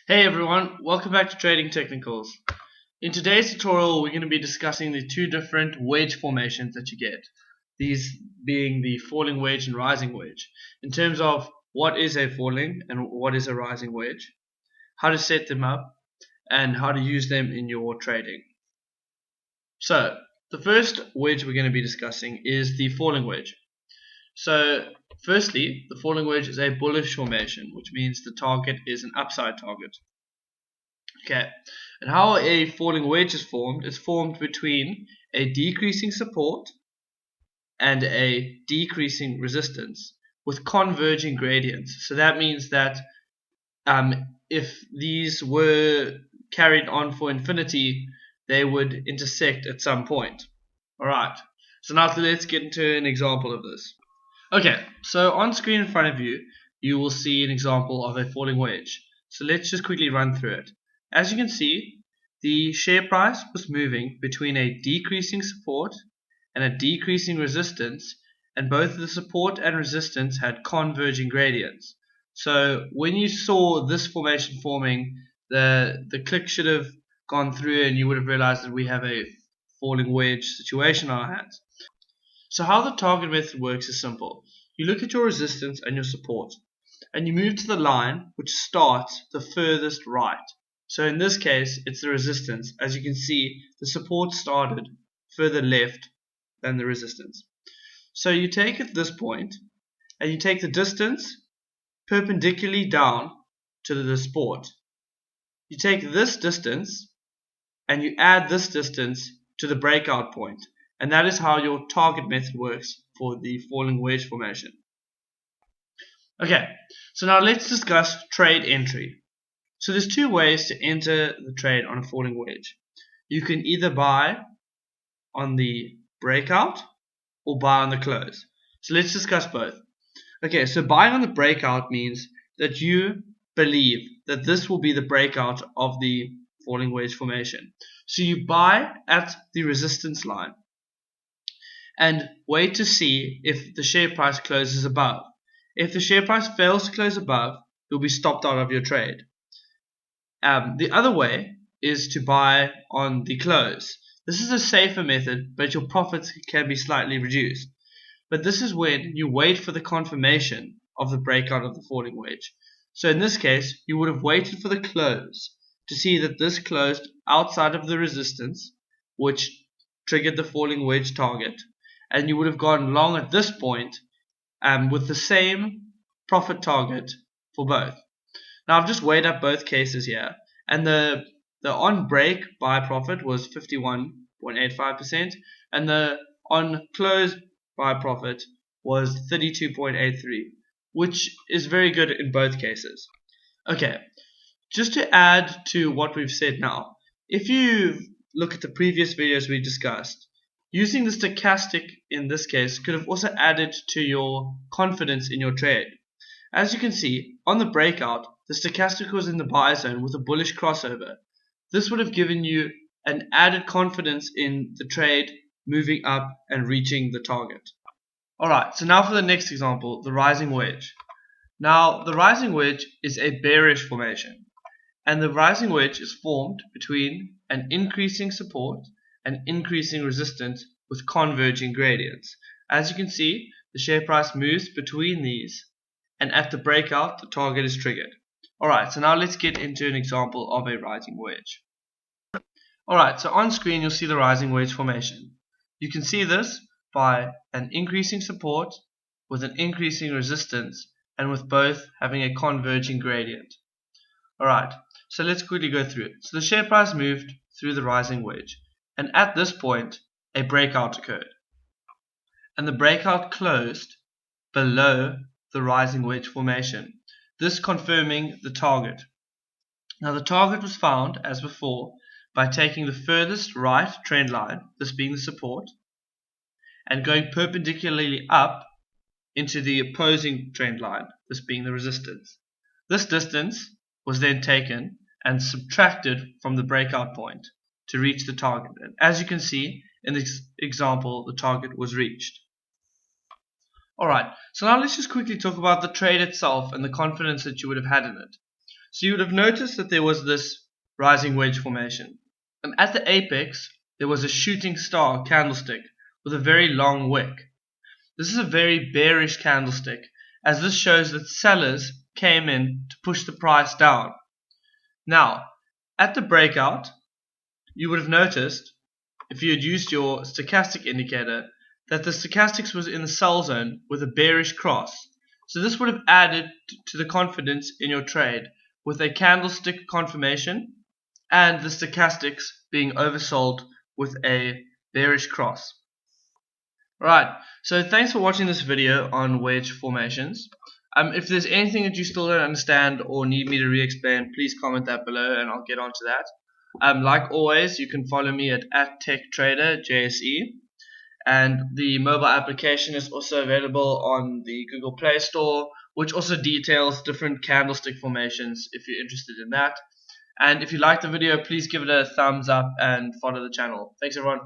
Hey everyone, welcome back to Trading Technicals. In today's tutorial we're going to be discussing the two different wedge formations that you get. These being the falling wedge and rising wedge. In terms of what is a falling and what is a rising wedge, how to set them up, and how to use them in your trading. So, the first wedge we're going to be discussing is the falling wedge. So, firstly, the falling wedge is a bullish formation, which means the target is an upside target. Okay, and how a falling wedge is formed between a decreasing support and a decreasing resistance with converging gradients. So that means that if these were carried on for infinity, they would intersect at some point. Alright, so now let's get into an example of this. Okay, so on screen in front of you, you will see an example of a falling wedge. So let's just quickly run through it. As you can see, the share price was moving between a decreasing support and a decreasing resistance, and both the support and resistance had converging gradients. So when you saw this formation forming, the click should have gone through and you would have realized that we have a falling wedge situation on our hands. So how the target method works is simple. You look at your resistance and your support, and you move to the line which starts the furthest right. So in this case, it's the resistance. As you can see, the support started further left than the resistance. So you take at this point, and you take the distance perpendicularly down to the support. You take this distance, and you add this distance to the breakout point. And that is how your target method works for the falling wedge formation. Okay, so now let's discuss trade entry. So there's two ways to enter the trade on a falling wedge. You can either buy on the breakout or buy on the close. So let's discuss both. Okay, so buying on the breakout means that you believe that this will be the breakout of the falling wedge formation. So you buy at the resistance line and wait to see if the share price closes above. If the share price fails to close above, you'll be stopped out of your trade. The other way is to buy on the close. This is a safer method, but your profits can be slightly reduced. But this is when you wait for the confirmation of the breakout of the falling wedge. So in this case, you would have waited for the close to see that this closed outside of the resistance, which triggered the falling wedge target, and you would have gone long at this point with the same profit target for both. Now I've just weighed up both cases here, and the on break buy profit was 51.85%, and the on close buy profit was 32.83%, which is very good in both cases. Okay, just to add to what we've said now, if you look at the previous videos we discussed, using the stochastic in this case could have also added to your confidence in your trade. As you can see, on the breakout, the stochastic was in the buy zone with a bullish crossover. This would have given you an added confidence in the trade moving up and reaching the target. Alright, so now for the next example, the rising wedge. Now, the rising wedge is a bearish formation, and the rising wedge is formed between an increasing support and increasing resistance with converging gradients. As you can see, the share price moves between these, and at the breakout, the target is triggered. Alright, so now let's get into an example of a rising wedge. Alright, so on screen you'll see the rising wedge formation. You can see this by an increasing support with an increasing resistance and with both having a converging gradient. Alright, so let's quickly go through it. So the share price moved through the rising wedge, and at this point a breakout occurred, and the breakout closed below the rising wedge formation, this confirming the target. Now the target was found as before by taking the furthest right trend line, this being the support, and going perpendicularly up into the opposing trend line, this being the resistance. This distance was then taken and subtracted from the breakout point to reach the target. And as you can see in this example, the target was reached. Alright, so now let's just quickly talk about the trade itself and the confidence that you would have had in it. So you would have noticed that there was this rising wedge formation. And at the apex, there was a shooting star candlestick with a very long wick. This is a very bearish candlestick, as this shows that sellers came in to push the price down. Now, at the breakout, you would have noticed, if you had used your stochastic indicator, that the stochastics was in the sell zone with a bearish cross. So this would have added to the confidence in your trade with a candlestick confirmation and the stochastics being oversold with a bearish cross. Right, so thanks for watching this video on wedge formations. If there's anything that you still don't understand or need me to re-explain, please comment that below and I'll get onto that. Like always, you can follow me at @TechTraderJSE, and the mobile application is also available on the Google Play Store, which also details different candlestick formations if you're interested in that. And if you like the video, please give it a thumbs up and follow the channel. Thanks everyone.